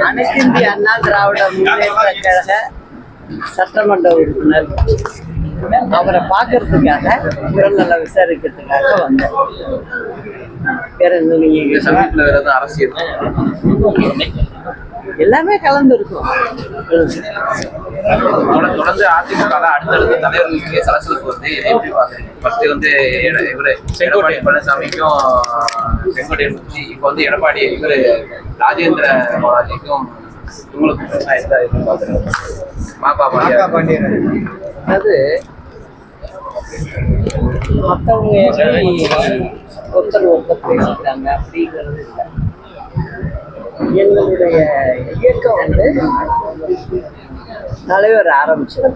அனைத்து இந்திய அண்ணா திராவிட முன்னேற்ற கழக சட்டமன்ற உறுப்பினர் அவரை பார்க்கறதுக்காக உடல்நல விசாரிக்கிறதுக்காக வந்தேன். வேற என்ன நீங்க சமீபத்தில் வேற ஏதாவது அரசியல் எல்லாமே கலந்து இருக்கும். தொடர்ந்து அதிமுக அடுத்தடுத்த தலைவர்களுக்கு சலசலப்பு வந்து எப்படி பாக்குறீங்க? ஃபர்ஸ்ட் வந்து இவரு எடப்பாடி பழனிசாமிக்கும் செங்கோட்டையன் பற்றி, இப்போ வந்து எடப்பாடி இவரு ராஜேந்திர பாலாஜிக்கும் உங்களுக்கு எந்த இது பாக்குறீங்க? மாப்பா பாண்டியன் அது மற்றவங்க ஒருத்தர் ஒருத்தர் பேசிட்டாங்க அப்படிங்கிறது இல்லை. எங்களுடைய இயக்கம் வந்து தலைவர் ஆரம்பிச்சது,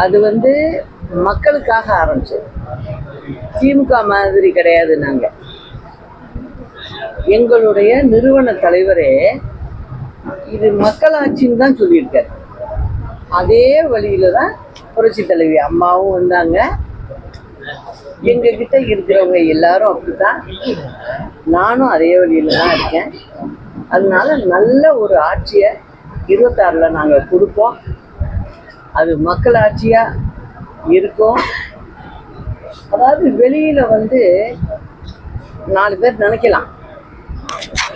அது வந்து மக்களுக்காக ஆரம்பிச்சது. திமுக மாதிரி கிடையாது. நாங்கள் எங்களுடைய நிறுவன தலைவரே இது மக்களாட்சின்னு தான் சொல்லியிருக்காரு. அதே வழியில தான் புரட்சி தலைவி அம்மாவும் வந்தாங்க. எங்ககிட்ட இருக்கிறவங்க எல்லாரும் அப்படித்தான், நானும் அதே வழியில தான் இருக்கேன். அதனால நல்ல ஒரு ஆட்சியை 26ல் நாங்கள் கொடுப்போம். அது மக்கள் ஆட்சியா இருக்கும். அதாவது வெளியில வந்து 4 பேர் நினைக்கலாம்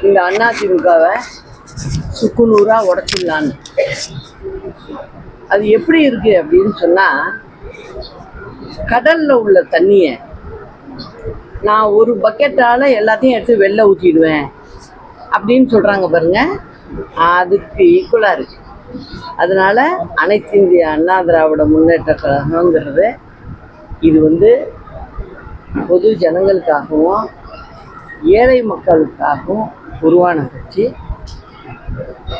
இந்த அதிமுகவை சுக்குநூறா உடைச்சிடலான்னு. அது எப்படி இருக்கு அப்படின்னு சொன்னா, கடல்ல உள்ள தண்ணிய நான் ஒரு பக்கெட்டால எல்லாத்தையும் எடுத்து வெளில ஊற்றிடுவேன் அப்படின்னு சொல்றாங்க பாருங்க, அதுக்கு ஈக்குவலா இருக்கு. அதனால அனைத்து இந்திய அண்ணா திராவிட முன்னேற்ற கழகங்கிறது இது வந்து பொது ஜனங்களுக்காகவும் ஏழை மக்களுக்காகவும் உருவான கட்சி.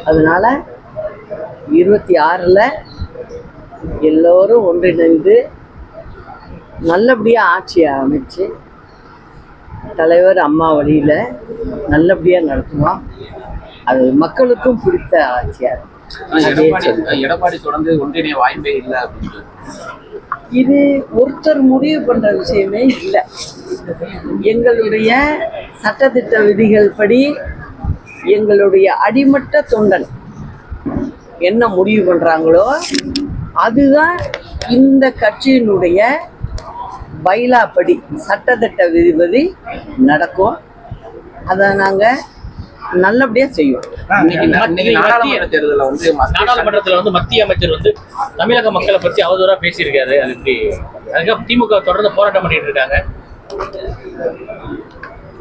அதனால 26ல் எல்லோரும் ஒன்றிணைந்து நல்லபடியாக ஆட்சியை அமைச்சு தலைவர் அம்மா வழியில் நல்லபடியாக நடத்துவோம். அது மக்களுக்கும் பிடித்த ஆட்சியாக இருக்கும். எடப்பாடி தொடர்ந்து ஒன்றிணைய வாய்ப்பே இல்லை அப்படின்னு இது ஒருத்தர் முடிவு பண்ணுற விஷயமே இல்லை. எங்களுடைய சட்டத்திட்ட விதிகள் படி எங்களுடைய அடிமட்ட தொண்டன் என்ன முடிவு பண்ணுறாங்களோ அதுதான் இந்த கட்சியினுடைய பைலாப்படி சட்டத்திட்ட விதிபதி நடக்கும். அதை நாங்கள் நல்லபடியாக செய்வோம். நாடாளுமன்றத்தில் வந்து மத்திய அமைச்சர் வந்து தமிழக மக்களை பற்றி அவதூறா பேசியிருக்காரு. அது எப்படி? அதுக்காக திமுக தொடர்ந்து போராட்டம் பண்ணிட்டு இருக்காங்க.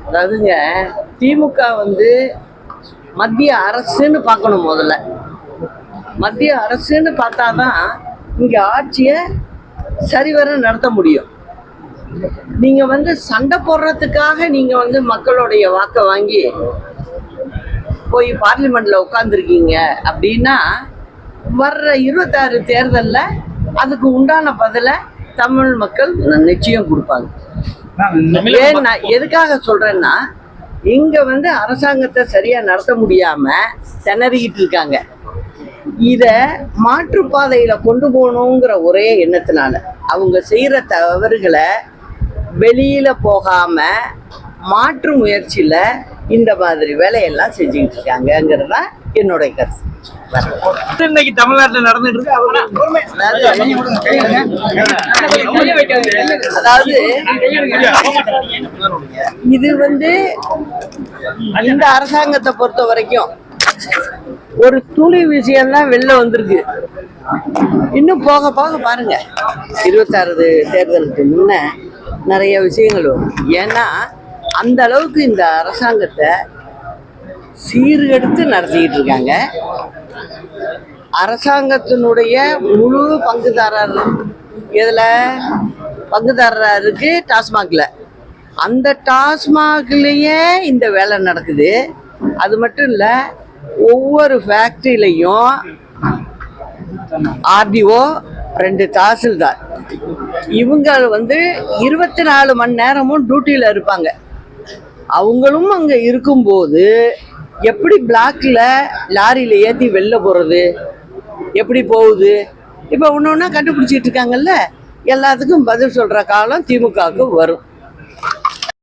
அதாவதுங்க, திமுக வந்து மத்திய அரசுன்னு பார்க்கணும். முதல்ல மத்திய அரசுன்னு பார்த்தாதான் இங்க ஆட்சியை சரிவர நடத்த முடியும். நீங்க வந்து சண்டை போடுறதுக்காக நீங்க வந்து மக்களுடைய வாக்கை வாங்கி போய் பார்லிமெண்ட்ல உட்காந்துருக்கீங்க அப்படின்னா வர்ற 26 தேர்தலில் அதுக்கு உண்டான பதிலை தமிழ் மக்கள் நிச்சயம் கொடுப்பாங்க. ஏன் நான் எதுக்காக சொல்றேன்னா, இங்க வந்து அரசாங்கத்தை சரியா நடத்த முடியாம திணறிக்கிட்டு இருக்காங்க. இத மாற்றுப்பாதையில கொண்டு போகணுங்கிற ஒரே எண்ணத்தினால அவங்க செய்யற தவறுகளை வெளியில போகாம மாற்று முயற்சியில இந்த மாதிரி வேலையெல்லாம் செஞ்சுக்கிட்டு இருக்காங்கிறதா என்னுடைய கருத்து. இன்னைக்கு தமிழ்நாட்டில் நடந்துட்டு இருக்கு. அதாவது இது வந்து இந்த அரசாங்கத்தை பொறுத்த வரைக்கும் ஒரு துளி விஷயம்தான் வெளில வந்திருக்கு. இன்னும் போக போக பாருங்க, 26 தேர்தலுக்கு முன்ன நிறைய விஷயங்கள் வரும். ஏன்னா அந்த அளவுக்கு இந்த அரசாங்கத்தை சீர்கெடுத்து நடத்திக்கிட்டு இருக்காங்க. அரசாங்கத்தினுடைய முழு பங்குதாரர் இதுல பங்குதாரராக இருக்கு டாஸ்மாக்ல. அந்த டாஸ்மாக்லயே இந்த வேலை நடக்குது. அது மட்டும் இல்ல, ஒவ்வொரு ஃபேக்டரியிலையும் ஆர்டிஓ 2 தாசில்தார் இவங்க வந்து 24 மணி நேரமும் டியூட்டியில இருப்பாங்க. அவங்களும் அங்க இருக்கும்போது எப்படி பிளாக்ல லாரியில ஏற்றி வெளில போறது, எப்படி போகுது? இப்போ ஒன்று ஒன்றா கண்டுபிடிச்சிட்டு இருக்காங்கல்ல, எல்லாத்துக்கும் பதில் சொல்கிற காலம் திமுகவுக்கு வரும்.